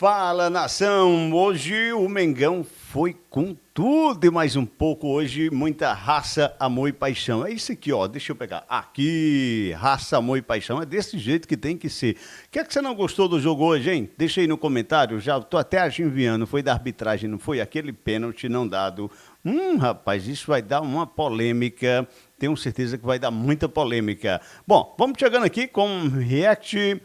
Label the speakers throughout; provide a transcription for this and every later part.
Speaker 1: Fala, nação! Hoje o Mengão foi com tudo e mais um pouco. Hoje, muita raça, amor e paixão. É isso aqui, ó. Deixa eu pegar. Aqui, raça, amor e paixão. É desse jeito que tem que ser. O que é que você não gostou do jogo hoje, hein? Deixa aí no comentário. Já tô até enviando. Foi da arbitragem, não foi? Aquele pênalti não dado. Rapaz, isso vai dar uma polêmica. Tenho certeza que vai dar muita polêmica. Bom, vamos chegando aqui com um react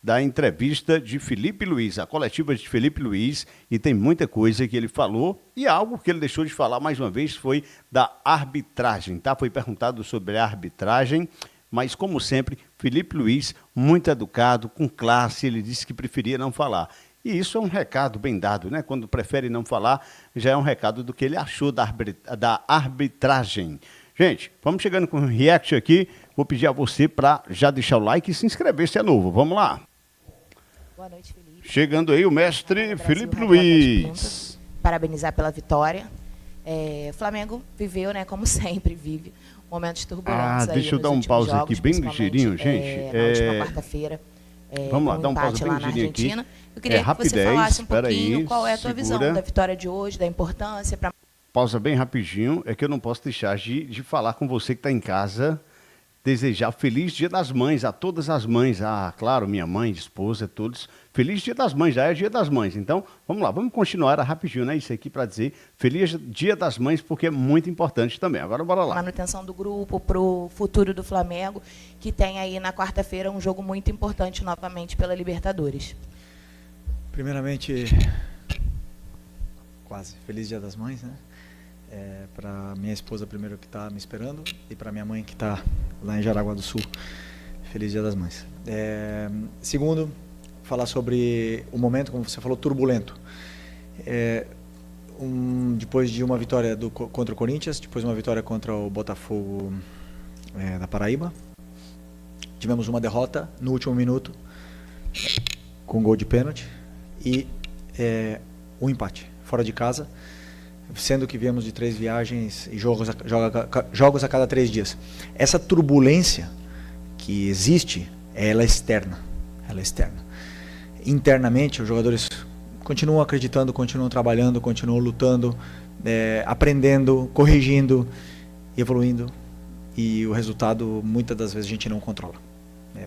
Speaker 1: da entrevista de Felipe Luiz, a coletiva de Felipe Luiz, e tem muita coisa que ele falou, e algo que ele deixou de falar mais uma vez foi da arbitragem, tá? Foi perguntado sobre a arbitragem, mas como sempre, Felipe Luiz, muito educado, com classe, ele disse que preferia não falar. E isso é um recado bem dado, né? Quando prefere não falar, já é um recado do que ele achou da arbitragem. Gente, vamos chegando com o react aqui, vou pedir a você para já deixar o like e se inscrever se é novo, vamos lá.
Speaker 2: Boa noite, Felipe.
Speaker 1: Chegando aí o mestre Felipe Luiz.
Speaker 2: Parabenizar pela vitória. O Flamengo viveu, né, como sempre vive, momentos turbulentos.
Speaker 1: Deixa eu dar um pause aqui bem ligeirinho, gente.
Speaker 2: Na última quarta-feira.
Speaker 1: Vamos lá, dá um pause bem ligeirinho aqui.
Speaker 2: Eu queria que você falasse um pouquinho qual é a tua visão da vitória de hoje, da importância para...
Speaker 1: Pausa bem rapidinho, é que eu não posso deixar de falar com você que está em casa, desejar feliz Dia das Mães a todas as mães, claro, minha mãe, esposa, todos. Feliz Dia das Mães, já é Dia das Mães. Então, vamos lá, vamos continuar rapidinho, né? Isso aqui para dizer feliz Dia das Mães, porque é muito importante também. Agora, bora lá.
Speaker 2: Manutenção do grupo, para o futuro do Flamengo, que tem aí na quarta-feira um jogo muito importante novamente pela Libertadores.
Speaker 3: Primeiramente, quase, feliz Dia das Mães, né? Para minha esposa primeiro que está me esperando e para minha mãe que está lá em Jaraguá do Sul. Feliz Dia das Mães. Segundo, falar sobre o momento, como você falou, turbulento. Depois de uma vitória contra o Corinthians, depois de uma vitória contra o Botafogo da Paraíba, tivemos uma derrota no último minuto com gol de pênalti e um empate fora de casa, sendo que viemos de 3 viagens e jogos a cada 3 dias. Essa turbulência que existe, ela é externa. Internamente, os jogadores continuam acreditando, continuam trabalhando, continuam lutando, aprendendo, corrigindo, evoluindo. E o resultado, muitas das vezes, a gente não controla.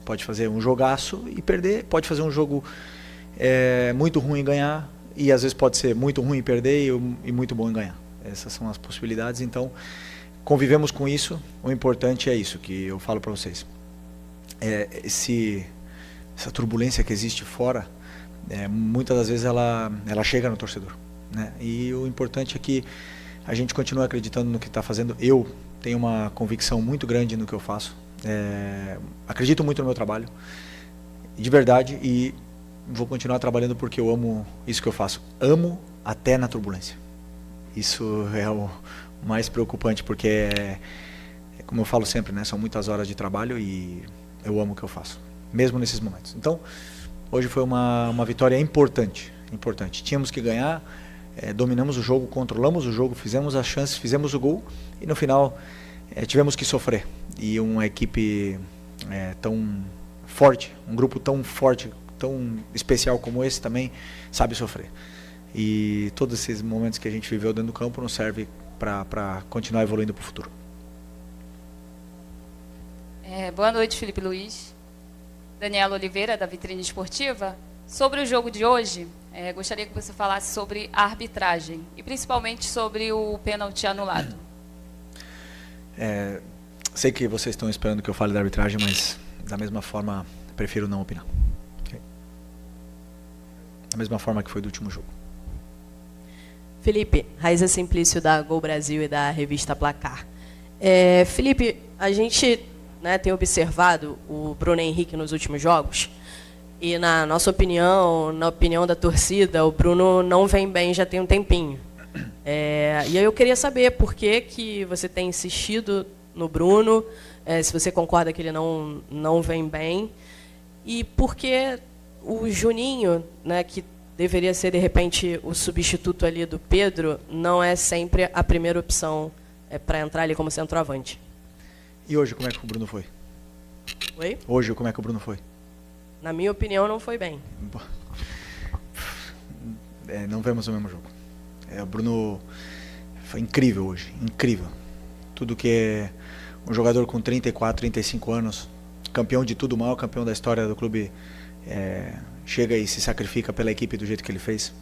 Speaker 3: Pode fazer um jogaço e perder, pode fazer um jogo muito ruim e ganhar, e às vezes pode ser muito ruim em perder e muito bom em ganhar. Essas são as possibilidades, então convivemos com isso. O importante é isso que eu falo para vocês. Essa turbulência que existe fora, muitas das vezes ela chega no torcedor, né? E o importante é que a gente continue acreditando no que está fazendo. Eu tenho uma convicção muito grande no que eu faço. Acredito muito no meu trabalho, de verdade, e vou continuar trabalhando porque eu amo isso que eu faço. Amo até na turbulência. Isso é o mais preocupante, porque, como eu falo sempre, né, são muitas horas de trabalho e eu amo o que eu faço, mesmo nesses momentos. Então, hoje foi uma vitória importante. Tínhamos que ganhar, dominamos o jogo, controlamos o jogo, fizemos as chances, fizemos o gol e no final tivemos que sofrer. E uma equipe tão forte, um grupo tão forte, tão especial como esse também sabe sofrer. E todos esses momentos que a gente viveu dentro do campo nos serve para continuar evoluindo para o futuro.
Speaker 4: Boa noite, Felipe Luiz. Daniela Oliveira, da Vitrine Esportiva. Sobre o jogo de hoje, gostaria que você falasse sobre a arbitragem e principalmente sobre o pênalti anulado.
Speaker 3: Sei que vocês estão esperando que eu fale da arbitragem, mas da mesma forma prefiro não opinar. Okay? Da mesma forma que foi do último jogo.
Speaker 5: Felipe, Raíza Simplício da Gol Brasil e da revista Placar. Felipe, a gente, né, tem observado o Bruno Henrique nos últimos jogos e, na nossa opinião, na opinião da torcida, o Bruno não vem bem já tem um tempinho. E aí eu queria saber por que você tem insistido no Bruno, se você concorda que ele não vem bem, e por que o Juninho, né, que deveria ser, de repente, o substituto ali do Pedro, não é sempre a primeira opção para entrar ali como centroavante.
Speaker 3: E hoje, como é que o Bruno foi?
Speaker 5: Oi?
Speaker 3: Hoje, como é que o Bruno foi?
Speaker 5: Na minha opinião, não foi bem.
Speaker 3: não vemos o mesmo jogo. O Bruno foi incrível hoje, incrível. Tudo que é um jogador com 34, 35 anos, campeão de tudo, o maior campeão da história do clube, chega e se sacrifica pela equipe do jeito que ele fez.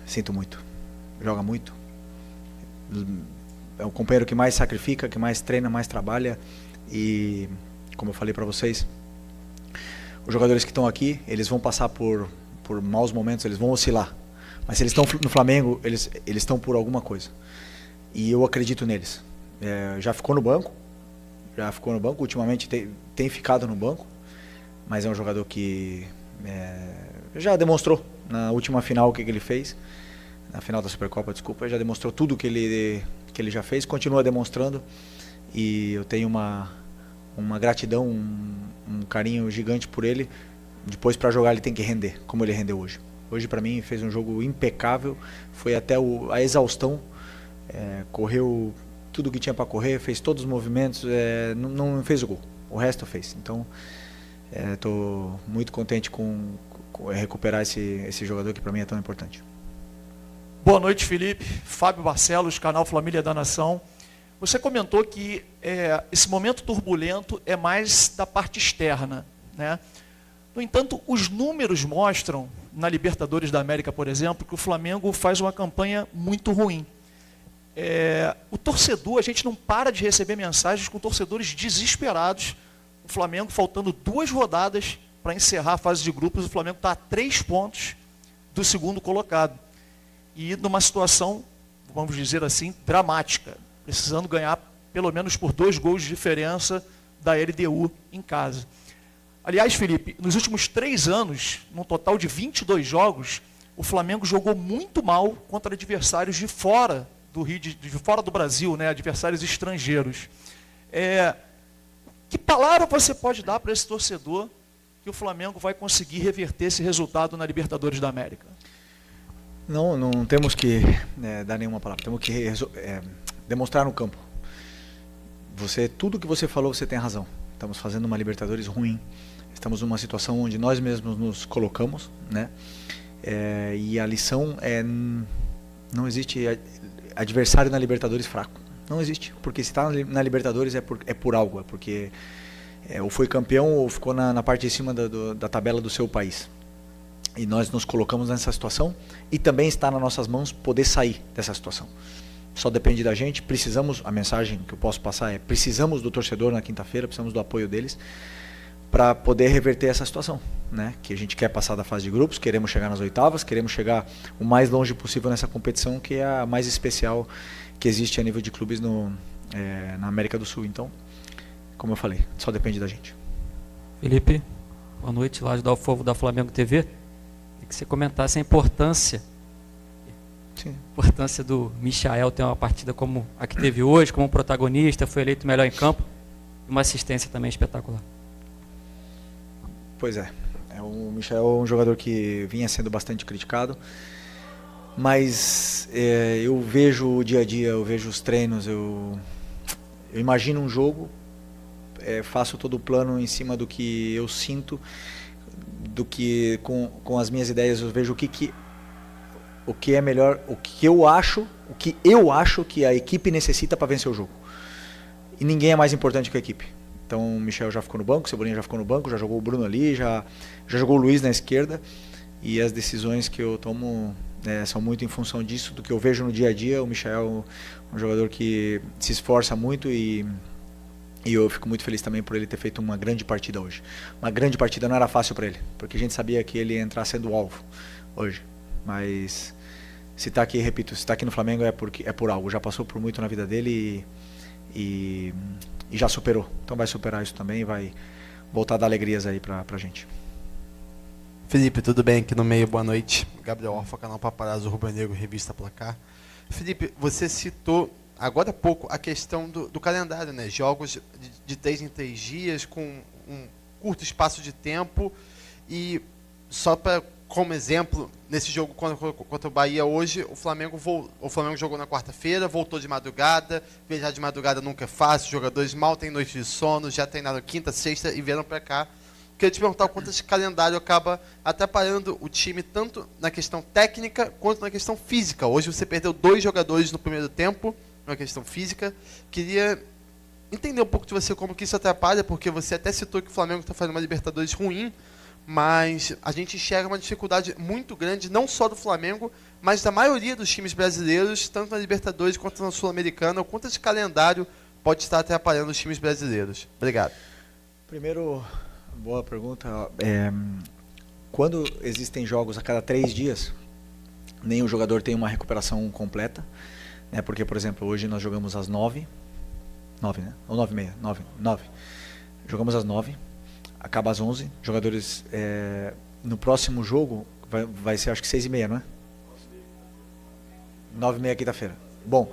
Speaker 3: Sinto muito. Joga muito. É o companheiro que mais sacrifica, que mais treina, mais trabalha. E, como eu falei para vocês, os jogadores que estão aqui, eles vão passar por maus momentos, eles vão oscilar. Mas se eles estão no Flamengo, eles estão por alguma coisa. E eu acredito neles. Já ficou no banco, ultimamente tem ficado no banco, mas é um jogador que já demonstrou na última final o que ele fez, na final da Supercopa, desculpa, já demonstrou tudo que ele já fez, continua demonstrando, e eu tenho uma gratidão, um carinho gigante por ele. Depois, para jogar, ele tem que render, como ele rendeu hoje. Hoje, para mim, fez um jogo impecável, foi até a exaustão, correu tudo que tinha para correr, fez todos os movimentos, não fez o gol, o resto fez. Então, estou muito contente com recuperar esse jogador que para mim é tão importante.
Speaker 6: Boa noite, Felipe. Fábio Barcelos, canal Família da Nação. Você comentou que esse momento turbulento é mais da parte externa, né? No entanto, os números mostram, na Libertadores da América, por exemplo, que o Flamengo faz uma campanha muito ruim. O torcedor, a gente não para de receber mensagens com torcedores desesperados. O Flamengo, faltando 2 rodadas para encerrar a fase de grupos, o Flamengo está a 3 pontos do segundo colocado. E numa situação, vamos dizer assim, dramática, precisando ganhar pelo menos por 2 gols de diferença da LDU em casa. Aliás, Felipe, nos últimos 3 anos, num total de 22 jogos, o Flamengo jogou muito mal contra adversários de fora do Rio, de fora do Brasil, né, adversários estrangeiros. Que palavra você pode dar para esse torcedor que o Flamengo vai conseguir reverter esse resultado na Libertadores da América?
Speaker 3: Não temos que dar nenhuma palavra, temos que demonstrar no campo. Tudo que você falou, você tem razão. Estamos fazendo uma Libertadores ruim. Estamos numa situação onde nós mesmos nos colocamos, né? E a lição não existe adversário na Libertadores fraco. Não existe. Porque se está na Libertadores é por algo. É porque ou foi campeão ou ficou na parte de cima da tabela do seu país. E nós nos colocamos nessa situação e também está nas nossas mãos poder sair dessa situação. Só depende da gente. A mensagem que eu posso passar precisamos do torcedor na quinta-feira, precisamos do apoio deles para poder reverter essa situação, né? Que a gente quer passar da fase de grupos, queremos chegar nas oitavas, queremos chegar o mais longe possível nessa competição, que é a mais especial que existe a nível de clubes na América do Sul. Então, como eu falei, só depende da gente.
Speaker 7: Felipe, boa noite, lá de Dal Fogo da Flamengo TV. Queria que você comentasse a importância do Michael ter uma partida como a que teve hoje, como protagonista, foi eleito melhor em campo, e uma assistência também espetacular.
Speaker 3: Pois o Michael é um jogador que vinha sendo bastante criticado, mas eu vejo o dia a dia, eu vejo os treinos, eu imagino um jogo, faço todo o plano em cima do que eu sinto, do que com as minhas ideias eu vejo o que é melhor, o que eu acho que a equipe necessita para vencer o jogo. E ninguém é mais importante que a equipe. Então o Michel já ficou no banco, o Cebolinha já ficou no banco, já jogou o Bruno ali, já jogou o Luiz na esquerda. E as decisões que eu tomo são muito em função disso, do que eu vejo no dia a dia. O Michel é um jogador que se esforça muito e eu fico muito feliz também por ele ter feito uma grande partida hoje. Uma grande partida não era fácil para ele, porque a gente sabia que ele ia entrar sendo alvo hoje. Mas se está aqui, repito, se está aqui no Flamengo é por algo. Já passou por muito na vida dele e já superou. Então vai superar isso também e vai voltar a dar alegrias aí pra gente.
Speaker 8: Felipe, tudo bem? Aqui no meio, boa noite. Gabriel Orfa, canal Paparazzo Rubro Negro, Revista Placar. Felipe, você citou agora há pouco a questão do calendário, né? Jogos de 3 em 3 dias, com um curto espaço de tempo. E só como exemplo, nesse jogo contra o Bahia hoje, o Flamengo jogou na quarta-feira, voltou de madrugada. Viajar de madrugada nunca é fácil, os jogadores mal têm noite de sono, já treinaram quinta, sexta e vieram para cá. queria te perguntar o quanto esse calendário acaba atrapalhando o time, tanto na questão técnica quanto na questão física. Hoje você perdeu 2 jogadores no primeiro tempo, na questão física. Queria entender um pouco de você como que isso atrapalha, porque você até citou que o Flamengo está fazendo uma Libertadores ruim, mas a gente enxerga uma dificuldade muito grande, não só do Flamengo, mas da maioria dos times brasileiros, tanto na Libertadores quanto na Sul-Americana. O quanto esse calendário pode estar atrapalhando os times brasileiros? Obrigado.
Speaker 3: Primeiro, boa pergunta. Quando existem jogos a cada 3 dias, nenhum jogador tem uma recuperação completa, né? Porque, por exemplo, hoje nós jogamos às 9, né? Ou 9h30, 9. Jogamos às 9, acaba às 11. Jogadores, no próximo jogo, vai ser acho que 6h30, não é? 9h30 quinta-feira. Bom,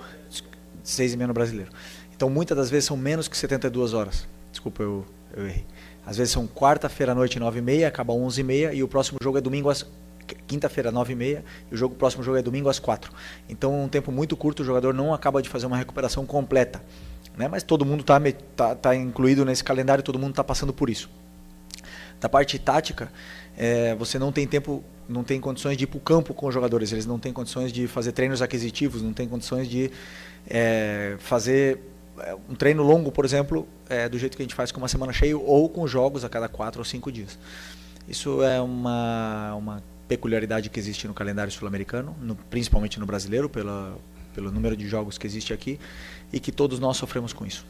Speaker 3: 6h30 no brasileiro. Então, muitas das vezes são menos que 72 horas. Desculpa, eu errei. Às vezes são quarta-feira à noite, 9h30, acaba 11h30, e o próximo jogo é domingo quinta-feira, 9h30, e o próximo jogo é domingo às 4. Então, é um tempo muito curto, o jogador não acaba de fazer uma recuperação completa, né? Mas todo mundo tá incluído nesse calendário, todo mundo está passando por isso. Da parte tática, você não tem tempo, não tem condições de ir para o campo com os jogadores, eles não têm condições de fazer treinos aquisitivos, não tem condições de fazer um treino longo, por exemplo, do jeito que a gente faz com uma semana cheia ou com jogos a cada 4 ou 5 dias. Isso é uma peculiaridade que existe no calendário sul-americano, principalmente no brasileiro, pelo número de jogos que existe aqui, e que todos nós sofremos com isso.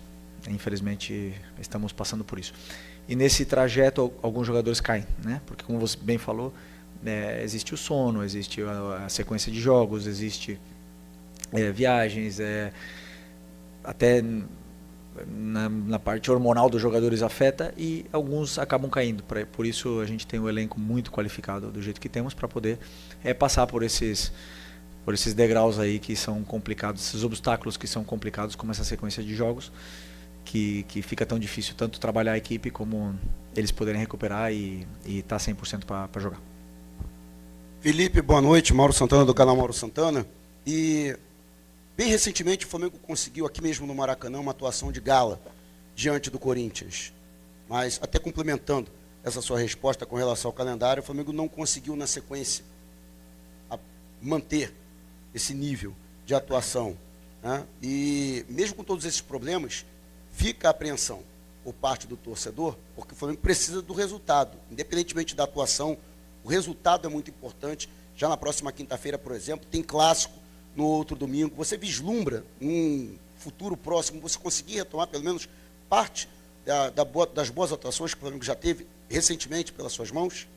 Speaker 3: Infelizmente, estamos passando por isso. E nesse trajeto, alguns jogadores caem, né? Porque, como você bem falou, existe o sono, existe a sequência de jogos, existe viagens, até na parte hormonal dos jogadores afeta, e alguns acabam caindo. Por isso a gente tem um elenco muito qualificado do jeito que temos para poder passar por esses degraus aí que são complicados, esses obstáculos que são complicados, como essa sequência de jogos, que fica tão difícil tanto trabalhar a equipe como eles poderem recuperar e estar 100% para jogar.
Speaker 9: Felipe, boa noite. Mauro Santana, do canal Mauro Santana. E bem recentemente o Flamengo conseguiu aqui mesmo no Maracanã uma atuação de gala diante do Corinthians. Mas até complementando essa sua resposta com relação ao calendário, o Flamengo não conseguiu na sequência manter esse nível de atuação, né? E mesmo com todos esses problemas, fica a apreensão por parte do torcedor, porque o Flamengo precisa do resultado, independentemente da atuação. O resultado é muito importante. Já na próxima quinta-feira, por exemplo, tem clássico. No outro domingo, você vislumbra um futuro próximo, você conseguir retomar pelo menos parte das boas atuações que o Flamengo já teve recentemente pelas suas mãos?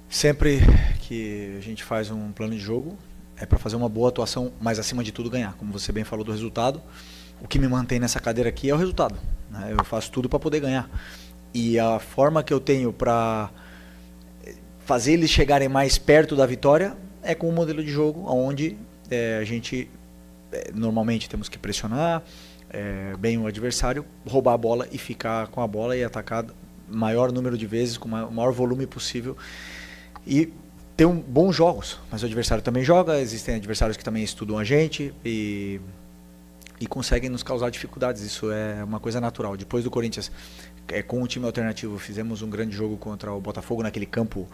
Speaker 3: Sempre que a gente faz um plano de jogo, é para fazer uma boa atuação, mas acima de tudo ganhar. Como você bem falou do resultado, o que me mantém nessa cadeira aqui é o resultado, né? Eu faço tudo para poder ganhar. E a forma que eu tenho para fazer eles chegarem mais perto da vitória é com um modelo de jogo onde a gente normalmente temos que pressionar bem o adversário, roubar a bola e ficar com a bola e atacar o maior número de vezes, com o maior volume possível. E ter bons jogos, mas o adversário também joga, existem adversários que também estudam a gente e conseguem nos causar dificuldades. Isso é uma coisa natural. Depois do Corinthians, com um time alternativo, fizemos um grande jogo contra o Botafogo naquele campo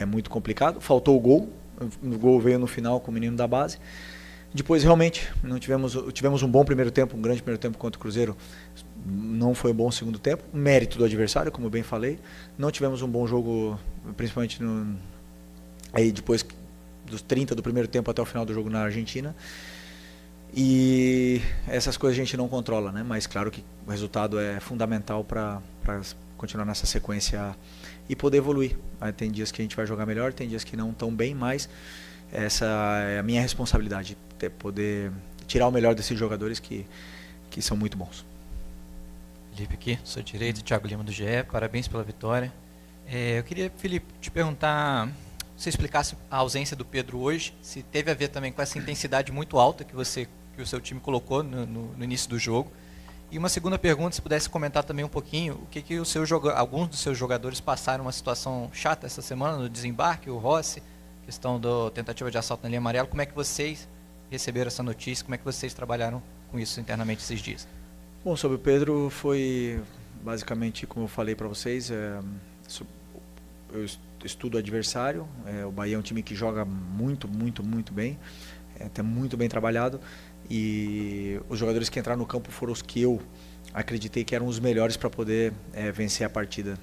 Speaker 3: muito complicado. Faltou o gol veio no final com o menino da base. Depois realmente não tivemos um bom primeiro tempo, um grande primeiro tempo contra o Cruzeiro. Não foi um bom segundo tempo, mérito do adversário, como eu bem falei. Não tivemos um bom jogo, principalmente aí depois dos 30 do primeiro tempo até o final do jogo na Argentina. E essas coisas a gente não controla, né? Mas claro que o resultado é fundamental para continuar nessa sequência e poder evoluir. Tem dias que a gente vai jogar melhor, tem dias que não tão bem, mas essa é a minha responsabilidade, poder tirar o melhor desses jogadores que são muito bons.
Speaker 10: Felipe aqui, sou direito, Thiago Lima do GE, parabéns pela vitória. Eu queria, Felipe, te perguntar, se você explicasse a ausência do Pedro hoje, se teve a ver também com essa intensidade muito alta que o seu time colocou no início do jogo. E uma segunda pergunta, se pudesse comentar também um pouquinho, o que alguns dos seus jogadores passaram uma situação chata essa semana no desembarque, o Rossi, questão da tentativa de assalto na linha amarela. Como é que vocês receberam essa notícia? Como é que vocês trabalharam com isso internamente esses dias?
Speaker 3: Bom, sobre o Pedro, foi Basicamente, como eu falei para vocês, eu estudo o adversário. O Bahia é um time que joga muito, muito, muito bem. Está muito bem trabalhado. E os jogadores que entraram no campo foram os que eu acreditei que eram os melhores para poder vencer a partida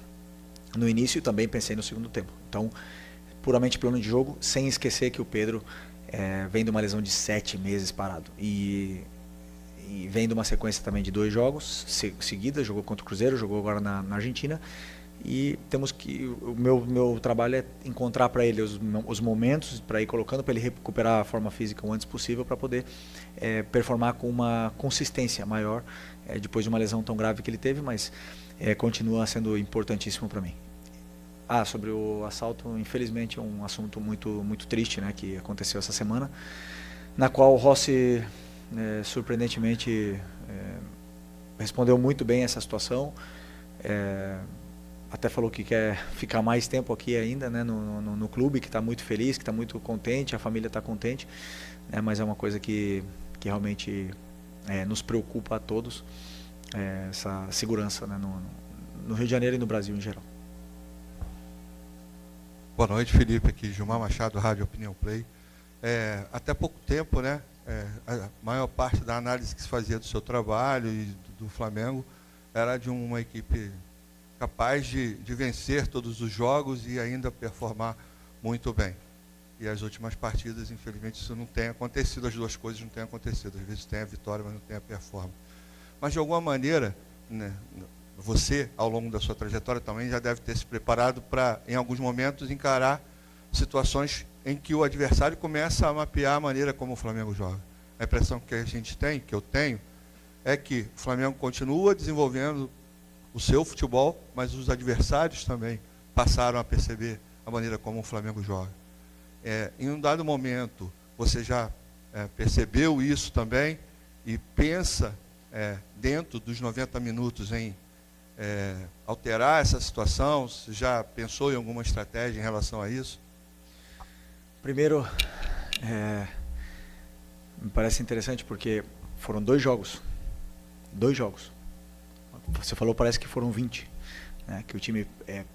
Speaker 3: no início, e também pensei no segundo tempo. Então, puramente plano de jogo, sem esquecer que o Pedro vem de uma lesão de 7 meses parado. E vem de uma sequência também de 2 jogos seguidas, jogou contra o Cruzeiro, jogou agora na Argentina. E temos que, o meu trabalho é encontrar para ele os momentos para ir colocando, para ele recuperar a forma física o antes possível, para poder performar com uma consistência maior depois de uma lesão tão grave que ele teve, mas continua sendo importantíssimo para mim. Sobre o assalto, infelizmente é um assunto muito, muito triste, né, que aconteceu essa semana, na qual o Rossi surpreendentemente respondeu muito bem essa situação. Até falou que quer ficar mais tempo aqui ainda, né, no clube, que está muito feliz, que está muito contente, a família está contente, né, mas é uma coisa que realmente nos preocupa a todos, essa segurança, né, no Rio de Janeiro e no Brasil em geral.
Speaker 11: Boa noite, Felipe, aqui Gilmar Machado, Rádio Opinião Play. Até pouco tempo, né, a maior parte da análise que se fazia do seu trabalho e do Flamengo era de uma equipe capaz de vencer todos os jogos e ainda performar muito bem. E as últimas partidas, infelizmente, isso não tem acontecido, as duas coisas não têm acontecido. Às vezes tem a vitória, mas não tem a performance. Mas, de alguma maneira, né, você, ao longo da sua trajetória, também já deve ter se preparado para, em alguns momentos, encarar situações em que o adversário começa a mapear a maneira como o Flamengo joga. A impressão que a gente tem, que eu tenho, é que o Flamengo continua desenvolvendo o seu futebol, mas os adversários também passaram a perceber a maneira como o Flamengo joga. Em um dado momento, você já percebeu isso também e pensa, dentro dos 90 minutos, em alterar essa situação? Você já pensou em alguma estratégia em relação a isso?
Speaker 3: Primeiro, me parece interessante porque foram 2 jogos. 2 jogos. Você falou, parece que foram 20, né, que o time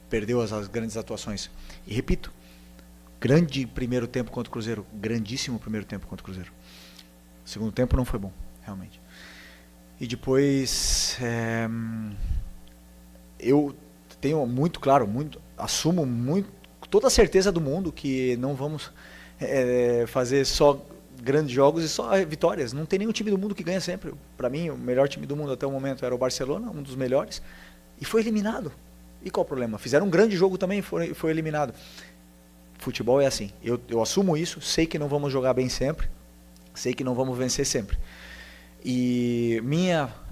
Speaker 3: perdeu as grandes atuações. E repito, grande primeiro tempo contra o Cruzeiro, grandíssimo primeiro tempo contra o Cruzeiro. O segundo tempo não foi bom, realmente. E depois, eu tenho muito claro, assumo toda a certeza do mundo que não vamos fazer só grandes jogos e só vitórias. Não tem nenhum time do mundo que ganha sempre. Para mim, o melhor time do mundo até o momento era o Barcelona, um dos melhores, e foi eliminado. E qual o problema? Fizeram um grande jogo também e foi eliminado. Futebol é assim. Eu assumo isso, sei que não vamos jogar bem sempre, sei que não vamos vencer sempre. E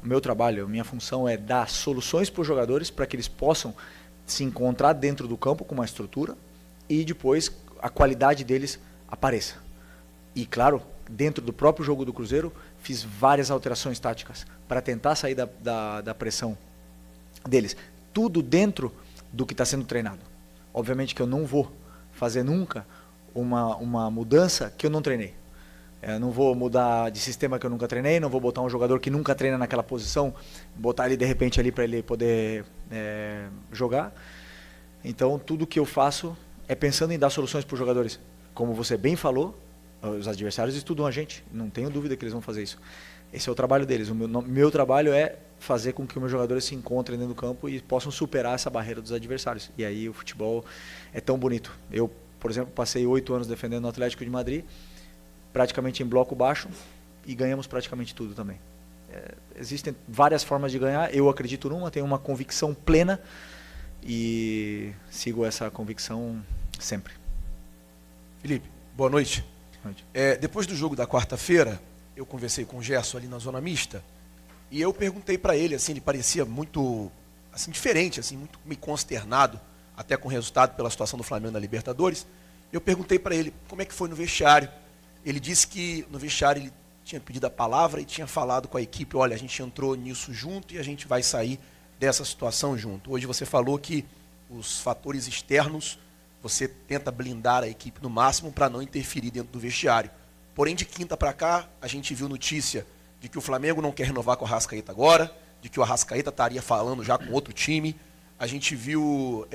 Speaker 3: meu trabalho, minha função é dar soluções para os jogadores para que eles possam se encontrar dentro do campo com uma estrutura e depois a qualidade deles apareça. E, claro, dentro do próprio jogo do Cruzeiro, fiz várias alterações táticas para tentar sair da pressão deles. Tudo dentro do que está sendo treinado. Obviamente que eu não vou fazer nunca uma mudança que eu não treinei. Eu não vou mudar de sistema que eu nunca treinei, não vou botar um jogador que nunca treina naquela posição, botar ele de repente ali para ele poder jogar. Então, tudo que eu faço é pensando em dar soluções para os jogadores. Como você bem falou, os adversários estudam a gente, não tenho dúvida que eles vão fazer isso. Esse é o trabalho deles. O meu trabalho é fazer com que os meus jogadores se encontrem dentro do campo e possam superar essa barreira dos adversários. E aí o futebol é tão bonito. Eu, por exemplo, passei 8 anos defendendo o Atlético de Madrid, praticamente em bloco baixo, e ganhamos praticamente tudo também. Existem várias formas de ganhar, eu acredito numa, tenho uma convicção plena e sigo essa convicção sempre.
Speaker 12: Felipe, boa noite. Depois do jogo da quarta-feira, eu conversei com o Gerson ali na zona mista e eu perguntei para ele, assim, ele parecia muito assim, diferente, assim, muito meio consternado, até com o resultado pela situação do Flamengo na Libertadores. Eu perguntei para ele como é que foi no vestiário. Ele disse que no vestiário ele tinha pedido a palavra e tinha falado com a equipe, olha, a gente entrou nisso junto e a gente vai sair dessa situação junto. Hoje você falou que os fatores externos você tenta blindar a equipe no máximo para não interferir dentro do vestiário. Porém, de quinta para cá, a gente viu notícia de que o Flamengo não quer renovar com a Arrascaeta agora, de que o Arrascaeta estaria falando já com outro time. A gente viu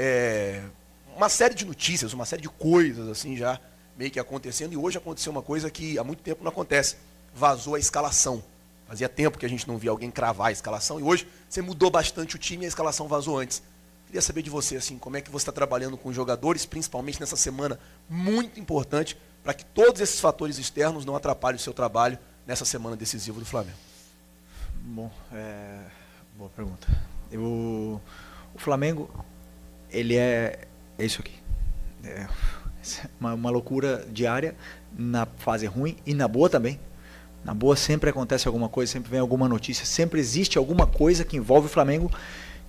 Speaker 12: uma série de notícias, uma série de coisas assim já meio que acontecendo. E hoje aconteceu uma coisa que há muito tempo não acontece. Vazou a escalação. Fazia tempo que a gente não via alguém cravar a escalação. E hoje você mudou bastante o time e a escalação vazou antes. Queria saber de você, assim, como é que você está trabalhando com os jogadores, principalmente nessa semana muito importante, para que todos esses fatores externos não atrapalhem o seu trabalho nessa semana decisiva do Flamengo.
Speaker 3: Bom, boa pergunta. O Flamengo, ele é isso aqui. É uma loucura diária, na fase ruim e na boa também. Na boa sempre acontece alguma coisa, sempre vem alguma notícia, sempre existe alguma coisa que envolve o Flamengo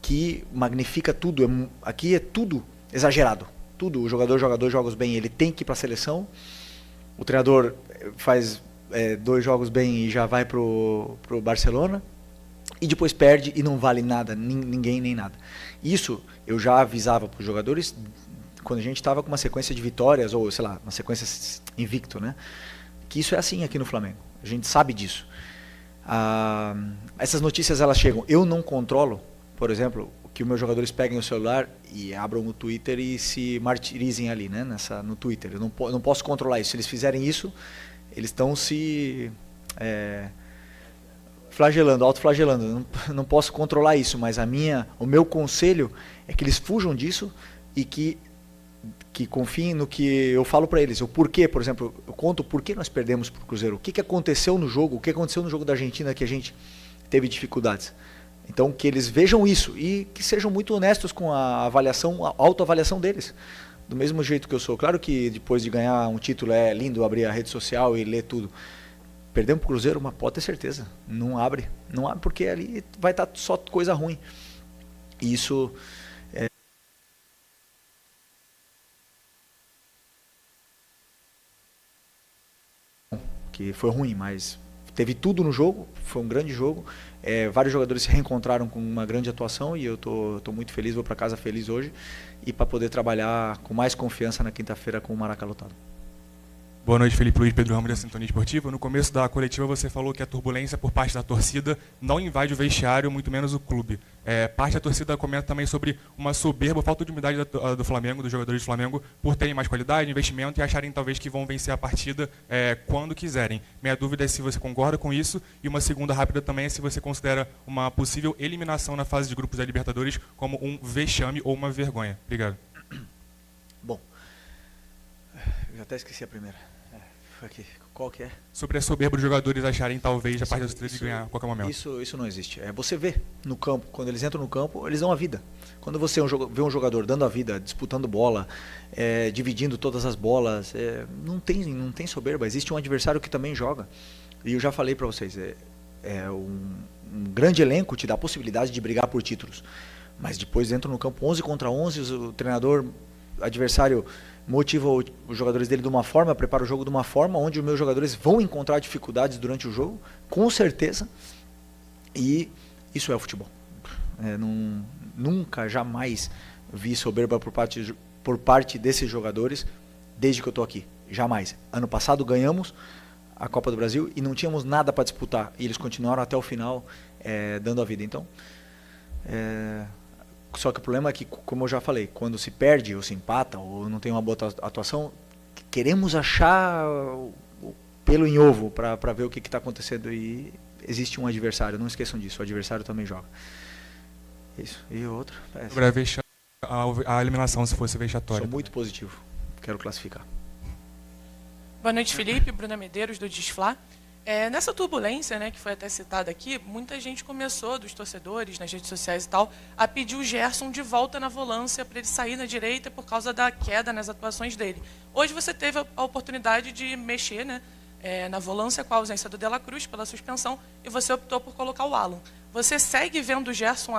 Speaker 3: que magnifica tudo. Aqui é tudo exagerado. Tudo. O jogador joga bem, ele tem que ir para a seleção. O treinador faz 2 jogos bem e já vai pro Barcelona. E depois perde e não vale nada, ninguém nem nada. Isso eu já avisava para os jogadores quando a gente estava com uma sequência de vitórias, ou sei lá, uma sequência invicto, né? Que isso é assim aqui no Flamengo. A gente sabe disso. Essas notícias elas chegam. Eu não controlo, por exemplo, que os meus jogadores peguem o celular e abram o Twitter e se martirizem ali, né? No Twitter. Eu não posso controlar isso. Se eles fizerem isso, eles estão se flagelando, autoflagelando. Eu não posso controlar isso, mas o meu conselho é que eles fujam disso e que confiem no que eu falo para eles. O porquê, por exemplo, eu conto o porquê nós perdemos para o Cruzeiro. O que aconteceu no jogo, o que aconteceu no jogo da Argentina que a gente teve dificuldades. Então, que eles vejam isso e que sejam muito honestos com a autoavaliação deles. Do mesmo jeito que eu sou. Claro que depois de ganhar um título é lindo abrir a rede social e ler tudo. Perdemos para o Cruzeiro, mas pode ter certeza. Não abre porque ali vai estar só coisa ruim. E isso que foi ruim, mas teve tudo no jogo, foi um grande jogo. Vários jogadores se reencontraram com uma grande atuação e eu tô muito feliz, vou para casa feliz hoje e para poder trabalhar com mais confiança na quinta-feira com o Maracanã lotado.
Speaker 13: Boa noite, Felipe Luiz, Pedro Ramos da Sintonia Esportiva. No começo da coletiva você falou que a turbulência por parte da torcida não invade o vestiário, muito menos o clube. Parte da torcida comenta também sobre uma soberba, falta de humildade do Flamengo, dos jogadores do Flamengo, por terem mais qualidade, investimento e acharem talvez que vão vencer a partida quando quiserem. Minha dúvida é se você concorda com isso e uma segunda rápida também é se você considera uma possível eliminação na fase de grupos da Libertadores como um vexame ou uma vergonha. Obrigado.
Speaker 3: Bom, eu até esqueci a primeira. Aqui. Qual que é?
Speaker 13: Sobre a soberba dos jogadores acharem talvez a partida de ganhar a qualquer momento.
Speaker 3: Isso não existe. Você vê no campo, quando eles entram no campo, eles dão a vida. Quando você vê um jogador dando a vida, disputando bola, dividindo todas as bolas, não tem soberba. Existe um adversário que também joga. E eu já falei para vocês, um grande elenco te dá a possibilidade de brigar por títulos. Mas depois entram no campo 11 contra 11, o treinador adversário motiva os jogadores dele de uma forma, prepara o jogo de uma forma onde os meus jogadores vão encontrar dificuldades durante o jogo, com certeza, e isso é o futebol. Nunca, jamais vi soberba por parte desses jogadores desde que eu estou aqui, jamais. Ano passado ganhamos a Copa do Brasil e não tínhamos nada para disputar, e eles continuaram até o final dando a vida. Então, só que o problema é que, como eu já falei, quando se perde ou se empata ou não tem uma boa atuação, queremos achar o pelo em ovo para ver o que está acontecendo. E existe um adversário, não esqueçam disso, o adversário também joga. Isso. E o outro?
Speaker 13: A eliminação, se fosse vexatória.
Speaker 3: Sou muito positivo, quero classificar.
Speaker 14: Boa noite, Felipe. Bruna Medeiros, do Desflá. Nessa turbulência, né, que foi até citada aqui, muita gente começou, dos torcedores, nas redes sociais e tal, a pedir o Gerson de volta na volância para ele sair na direita por causa da queda nas atuações dele. Hoje você teve a oportunidade de mexer, né, na volância com a ausência do De La Cruz pela suspensão e você optou por colocar o Alan. Você segue vendo o Gerson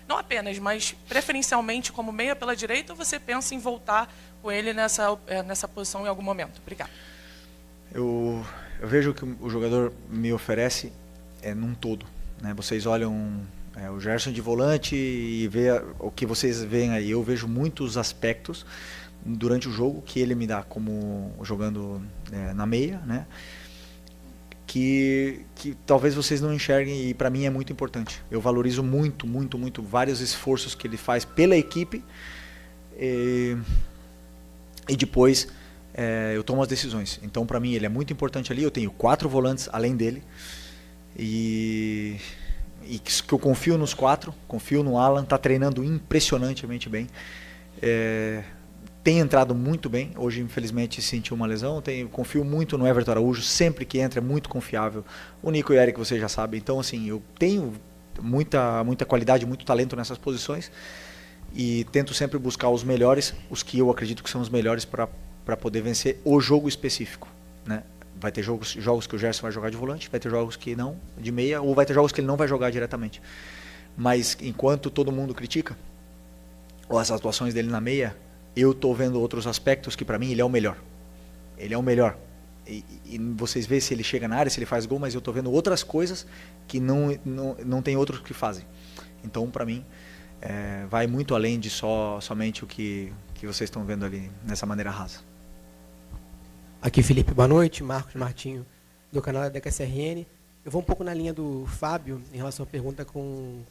Speaker 14: não apenas, mas preferencialmente como meia pela direita ou você pensa em voltar com ele nessa posição em algum momento? Obrigado.
Speaker 3: Eu vejo que o jogador me oferece num todo, né? Vocês olham o Gerson de volante e vê o que vocês veem aí. Eu vejo muitos aspectos durante o jogo que ele me dá, como jogando na meia, né? que talvez vocês não enxerguem e para mim é muito importante. Eu valorizo muito, muito, muito vários esforços que ele faz pela equipe e depois eu tomo as decisões. Então para mim ele é muito importante ali. Eu tenho 4 volantes além dele e que eu confio nos 4, confio no Alan, está treinando impressionantemente bem. Tem entrado muito bem. Hoje, infelizmente, sentiu uma lesão. Confio muito no Everton Araújo. Sempre que entra, é muito confiável. O Nico e o Eric, vocês já sabem. Então, assim, eu tenho muita qualidade, muito talento nessas posições. E tento sempre buscar os melhores, os que eu acredito que são os melhores para poder vencer o jogo específico, né? Vai ter jogos que o Gerson vai jogar de volante, vai ter jogos que não, de meia, ou vai ter jogos que ele não vai jogar diretamente. Mas, enquanto todo mundo critica as atuações dele na meia, eu estou vendo outros aspectos que para mim ele é o melhor. Ele é o melhor. E vocês veem se ele chega na área, se ele faz gol, mas eu estou vendo outras coisas que não tem outros que fazem. Então, para mim, vai muito além de somente o que vocês estão vendo ali nessa maneira rasa.
Speaker 15: Aqui, Felipe, boa noite. Marcos Martinho, do canal da DKCRN. Eu vou um pouco na linha do Fábio em relação à pergunta com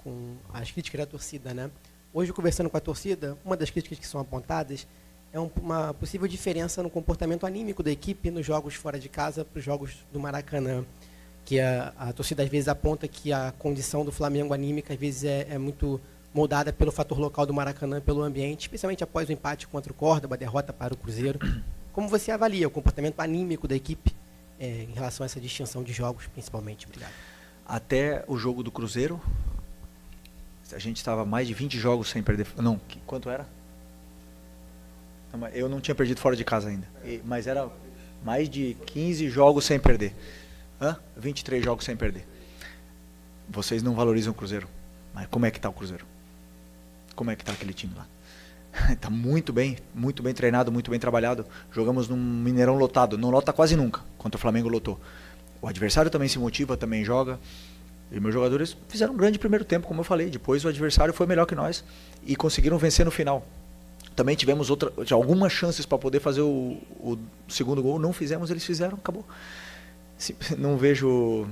Speaker 15: as críticas da torcida, né? Hoje, conversando com a torcida, uma das críticas que são apontadas é uma possível diferença no comportamento anímico da equipe nos jogos fora de casa para os jogos do Maracanã. Que a torcida, às vezes, aponta que a condição do Flamengo anímica, às vezes, é muito moldada pelo fator local do Maracanã, pelo ambiente, especialmente após o empate contra o Córdoba, a derrota para o Cruzeiro. Como você avalia o comportamento anímico da equipe em relação a essa distinção de jogos, principalmente? Obrigado.
Speaker 3: Até o jogo do Cruzeiro, a gente estava mais de 20 jogos sem perder. Não, quanto era? Eu não tinha perdido fora de casa ainda. Mas era mais de 15 jogos sem perder. 23 jogos sem perder. Vocês não valorizam o Cruzeiro. Mas como é que está o Cruzeiro? Como é que está aquele time lá? Está muito bem treinado, muito bem trabalhado. Jogamos num Mineirão lotado. Não lota quase nunca. Contra o Flamengo lotou. O adversário também se motiva, também joga. E meus jogadores fizeram um grande primeiro tempo, como eu falei. Depois o adversário foi melhor que nós e conseguiram vencer no final. Também tivemos algumas chances para poder fazer o segundo gol. Não fizemos, eles fizeram, acabou. Não vejo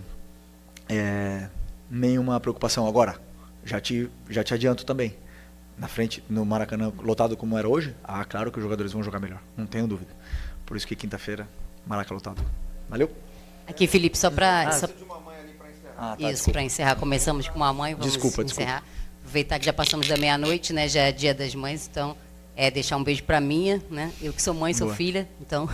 Speaker 3: nenhuma preocupação. Agora, já te adianto também. Na frente, no Maracanã lotado como era hoje, claro que os jogadores vão jogar melhor. Não tenho dúvida. Por isso que quinta-feira, Maracanã lotado. Valeu?
Speaker 16: Aqui, Felipe, só para...
Speaker 3: Isso,
Speaker 16: para encerrar. Começamos com uma mãe, vamos encerrar. Desculpa. Aproveitar que já passamos da meia-noite, né? Já é Dia das Mães, então deixar um beijo para minha, né? Eu que sou mãe, sou filha, então.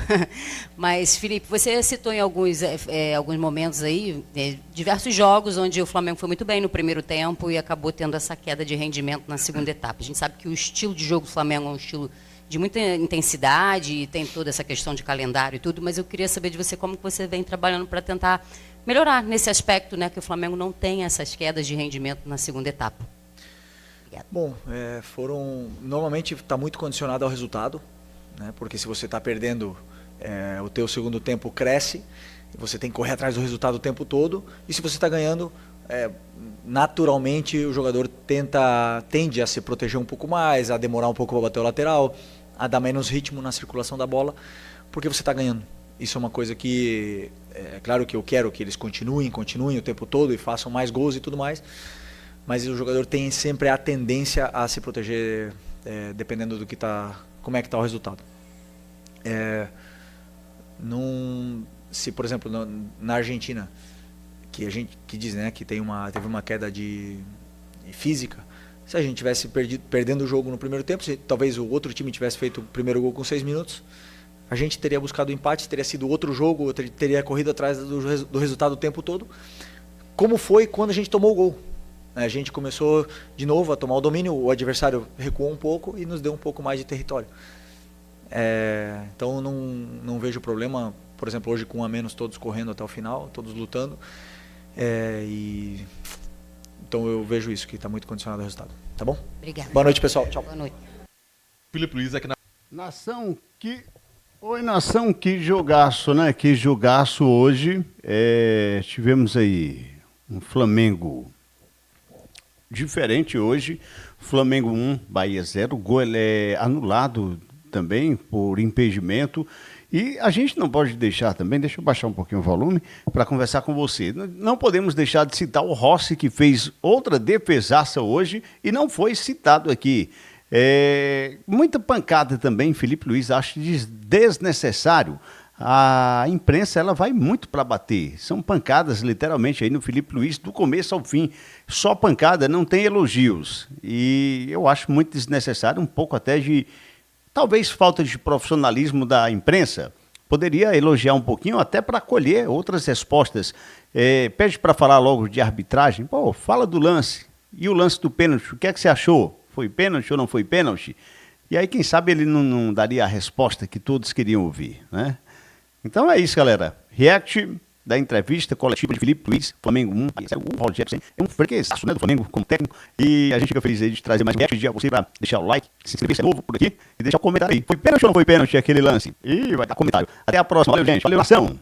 Speaker 16: Mas, Felipe, você citou em alguns momentos aí diversos jogos onde o Flamengo foi muito bem no primeiro tempo e acabou tendo essa queda de rendimento na segunda etapa. A gente sabe que o estilo de jogo do Flamengo é um estilo de muita intensidade e tem toda essa questão de calendário e tudo, mas eu queria saber de você como que você vem trabalhando para tentar melhorar nesse aspecto, né, que o Flamengo não tem essas quedas de rendimento na segunda etapa. Obrigado.
Speaker 3: Bom, normalmente está muito condicionado ao resultado, né, porque se você está perdendo, o teu segundo tempo cresce, você tem que correr atrás do resultado o tempo todo, e se você está ganhando, naturalmente o jogador tende a se proteger um pouco mais, a demorar um pouco para bater o lateral, a dar menos ritmo na circulação da bola, porque você está ganhando. Isso é uma coisa que, claro que eu quero que eles continuem o tempo todo e façam mais gols e tudo mais, mas o jogador tem sempre a tendência a se proteger dependendo do que como é que está o resultado. Se, por exemplo, na Argentina, que diz, né, que teve uma queda de física, se a gente tivesse perdendo o jogo no primeiro tempo, talvez o outro time tivesse feito o primeiro gol com 6 minutos, a gente teria buscado o empate, teria sido outro jogo, teria corrido atrás do resultado o tempo todo, como foi quando a gente tomou o gol. A gente começou de novo a tomar o domínio, o adversário recuou um pouco e nos deu um pouco mais de território. Então não vejo problema, por exemplo, hoje com um a menos, todos correndo até o final, todos lutando. Então eu vejo isso, que está muito condicionado ao resultado. Tá bom?
Speaker 16: Obrigada.
Speaker 3: Boa noite, pessoal. Tchau.
Speaker 16: Boa noite.
Speaker 1: Felipe Luiz aqui na... Nação, que jogaço, né? Que jogaço hoje. Tivemos aí um Flamengo diferente hoje. Flamengo 1, Bahia 0. O gol é anulado também, por impedimento. E a gente não pode deixar também, deixa eu baixar um pouquinho o volume para conversar com você. Não podemos deixar de citar o Rossi, que fez outra defesaça hoje e não foi citado aqui. Muita pancada também, Felipe Luiz, acho desnecessário. A imprensa ela vai muito para bater. São pancadas, literalmente, aí no Felipe Luiz, do começo ao fim. Só pancada, não tem elogios. E eu acho muito desnecessário, um pouco até de, talvez, falta de profissionalismo da imprensa. Poderia elogiar um pouquinho, até para colher outras respostas. Pede para falar logo de arbitragem. Pô, fala do lance. E o lance do pênalti, o que é que você achou? Foi pênalti ou não foi pênalti? E aí, quem sabe, ele não daria a resposta que todos queriam ouvir, né? Então é isso, galera. React da entrevista coletiva de Felipe Luiz, Flamengo 1. O Rogério Jefferson é um freguesaço, né, do Flamengo como técnico. E a gente fica feliz aí de trazer mais um react, pedir a você para deixar o like, se inscrever se é novo por aqui e deixar o comentário aí. Foi pênalti ou não foi pênalti aquele lance? E vai dar comentário. Até a próxima. Valeu, gente. Valeu, nação.